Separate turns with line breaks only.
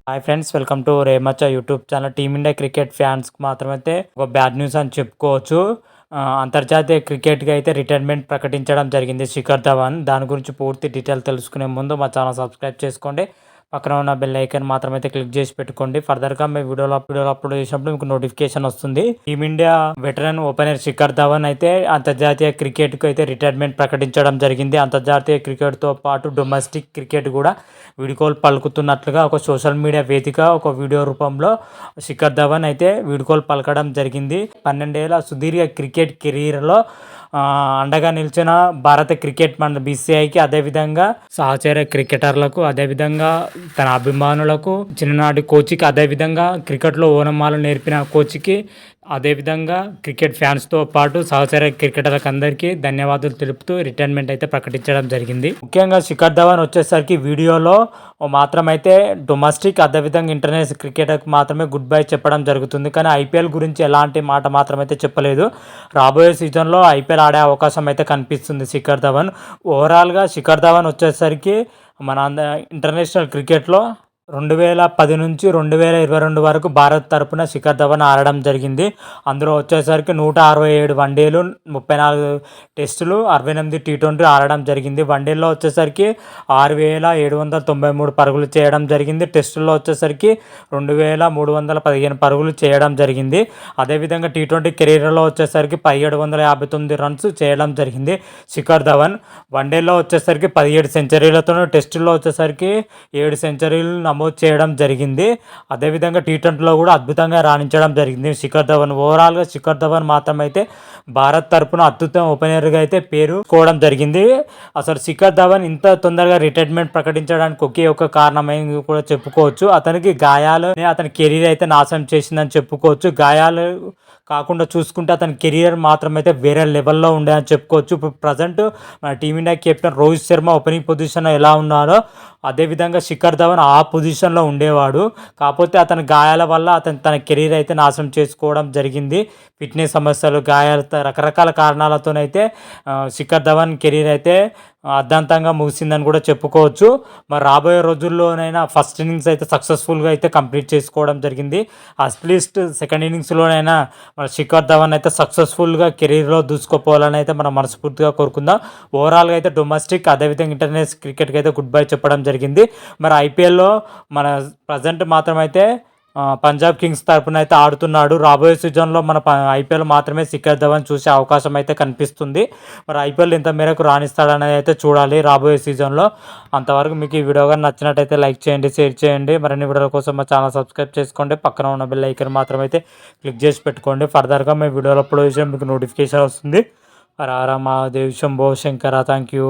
Hi friends, welcome to Remachcha YouTube channel. Team India cricket ఫ్యాన్స్కి మాత్రమైతే ఒక బ్యాడ్ న్యూస్ అని చెప్పుకోవచ్చు. అంతర్జాతీయ క్రికెట్కి అయితే రిటైర్మెంట్ ప్రకటించడం జరిగింది శిఖర్ ధవన్. దాని గురించి పూర్తి డీటెయిల్ తెలుసుకునే ముందు మా ఛానల్ సబ్స్క్రైబ్ చేసుకోండి. పక్కన ఉన్న బెల్ ఐకాన్ మాత్రమైతే క్లిక్ చేసి పెట్టుకోండి. ఫర్దర్గా మీ వీడియోలో అప్లోడ్ చేసినప్పుడు మీకు నోటిఫికేషన్ వస్తుంది. Team India veteran opener Shikhar Dhawan అయితే అంతర్జాతీయ క్రికెట్కి అయితే రిటైర్మెంట్ ప్రకటించడం జరిగింది. అంతర్జాతీయ క్రికెట్తో పాటు డొమెస్టిక్ క్రికెట్ కూడా వీడ్కోలు పలుకుతున్నట్లుగా ఒక సోషల్ మీడియా వేదిక ఒక వీడియో రూపంలో శిఖర్ ధవన్ అయితే వీడ్కోలు పలకడం జరిగింది. 12 ఏళ్ల సుదీర్ఘ క్రికెట్ కెరీర్లో అండగా నిలిచిన భారత క్రికెట్ మన బీసీఐకి, అదేవిధంగా సహచర క్రికెటర్లకు, అదేవిధంగా తన అభిమానులకు, చిన్ననాటి కోచ్కి, అదేవిధంగా క్రికెట్లో ఓనమాలు నేర్పిన కోచ్కి, అదేవిధంగా క్రికెట్ ఫ్యాన్స్తో పాటు సహచర క్రికెటర్లకు అందరికీ ధన్యవాదాలు తెలుపుతూ రిటైర్మెంట్ అయితే ప్రకటించడం జరిగింది. ముఖ్యంగా శిఖర్ ధవన్ వచ్చేసరికి వీడియోలో మాత్రమైతే డొమెస్టిక్, అదేవిధంగా ఇంటర్నేషనల్ క్రికెటర్కి మాత్రమే గుడ్ బై చెప్పడం జరుగుతుంది. కానీ ఐపీఎల్ గురించి ఎలాంటి మాట మాత్రమైతే చెప్పలేదు. రాబోయే సీజన్లో ఐపీఎల్ ఆడే అవకాశం అయితే కనిపిస్తుంది శిఖర్ ధవన్. ఓవరాల్గా శిఖర్ ధవన్ వచ్చేసరికి మన ఇంటర్నేషనల్ క్రికెట్లో 2010 నుంచి 2022 వరకు భారత్ తరపున శిఖర్ ధవన్ ఆడడం జరిగింది. అందులో వచ్చేసరికి 167 వన్డేలు, 34 టెస్టులు, 68 టీ20 ఆడడం జరిగింది. వన్డేల్లో వచ్చేసరికి 6793 పరుగులు చేయడం జరిగింది. టెస్టుల్లో వచ్చేసరికి 2315 పరుగులు చేయడం జరిగింది. అదేవిధంగా టీ20 కెరీర్లో వచ్చేసరికి 1759 రన్స్ చేయడం జరిగింది శిఖర్ ధవన్. వన్డేల్లో వచ్చేసరికి 17 సెంచరీలతో, టెస్టుల్లో వచ్చేసరికి 7 సెంచరీలు నమోదు చేయడం జరిగింది. అదేవిధంగా టీ20లో కూడా అద్భుతంగా రాణించడం జరిగింది శిఖర్ ధవన్. ఓవరాల్గా శిఖర్ ధవన్ మాత్రమైతే భారత్ తరపున అద్భుతం ఓపెనర్గా అయితే పేరుకోవడం జరిగింది. అసలు శిఖర్ ధవన్ ఇంత తొందరగా రిటైర్మెంట్ ప్రకటించడానికి ఒకే ఒక కారణమని కూడా చెప్పుకోవచ్చు. అతనికి గాయాలు అతని కెరీర్ అయితే నాశనం చేసిందని చెప్పుకోవచ్చు. గాయాలు కాకుండా చూసుకుంటే అతని కెరియర్ మాత్రమైతే వేరే లెవెల్లో ఉండేదని చెప్పుకోవచ్చు. ఇప్పుడు ప్రజెంట్ మన team India captain Rohit Sharma opening పొజిషన్లో ఎలా ఉన్నారో అదేవిధంగా శిఖర్ ధవన్ ఆ పొజిషన్లో ఉండేవాడు. కాకపోతే అతని గాయాల వల్ల తన కెరీర్ అయితే నాశనం చేసుకోవడం జరిగింది. ఫిట్నెస్ సమస్యలు, గాయాలు, రకరకాల కారణాలతోనైతే శిఖర్ ధవన్ కెరీర్ అయితే అర్ధాంతంగా ముగిసిందని కూడా చెప్పుకోవచ్చు. మరి రాబోయే రోజుల్లోనైనా ఫస్ట్ ఇన్నింగ్స్ అయితే సక్సెస్ఫుల్గా అయితే కంప్లీట్ చేసుకోవడం జరిగింది. అట్లీస్ట్ సెకండ్ ఇన్నింగ్స్లోనైనా మన శిఖర్ ధవన్ అయితే సక్సెస్ఫుల్గా కెరీర్లో దూసుకుపోవాలని అయితే మనం మనస్ఫూర్తిగా కోరుకుందాం. ఓవరాల్గా అయితే డొమెస్టిక్, అదేవిధంగా ఇంటర్నేషనల్ క్రికెట్కి అయితే గుడ్ బై చెప్పడం జరిగింది. మరి ఐపీఎల్లో మన ప్రజెంట్ మాత్రమైతే పంజాబ్ కింగ్స్ తరపున అయితే ఆడుతున్నాడు. రాబోయే సీజన్లో మన ఐపీఎల్ మాత్రమే శిఖర్ ధవన్ చూసే అవకాశం అయితే కనిపిస్తుంది. మరి ఐపీఎల్ ఇంత మేరకు రాణిస్తాడనేది అయితే చూడాలి రాబోయే సీజన్లో. అంతవరకు మీకు ఈ వీడియో కానీ నచ్చినట్టయితే లైక్ చేయండి, షేర్ చేయండి. మరిన్ని వీడియోల కోసం మా ఛానల్ సబ్స్క్రైబ్ చేసుకోండి. పక్కన ఉన్న బెల్ ఐకాన్ మాత్రమైతే క్లిక్ చేసి పెట్టుకోండి. ఫర్దర్గా మీ వీడియోలో అప్లోడ్ చేసి మీకు నోటిఫికేషన్ వస్తుంది. హర హర మహాదేవ్, శంభో శంకర. Thank you.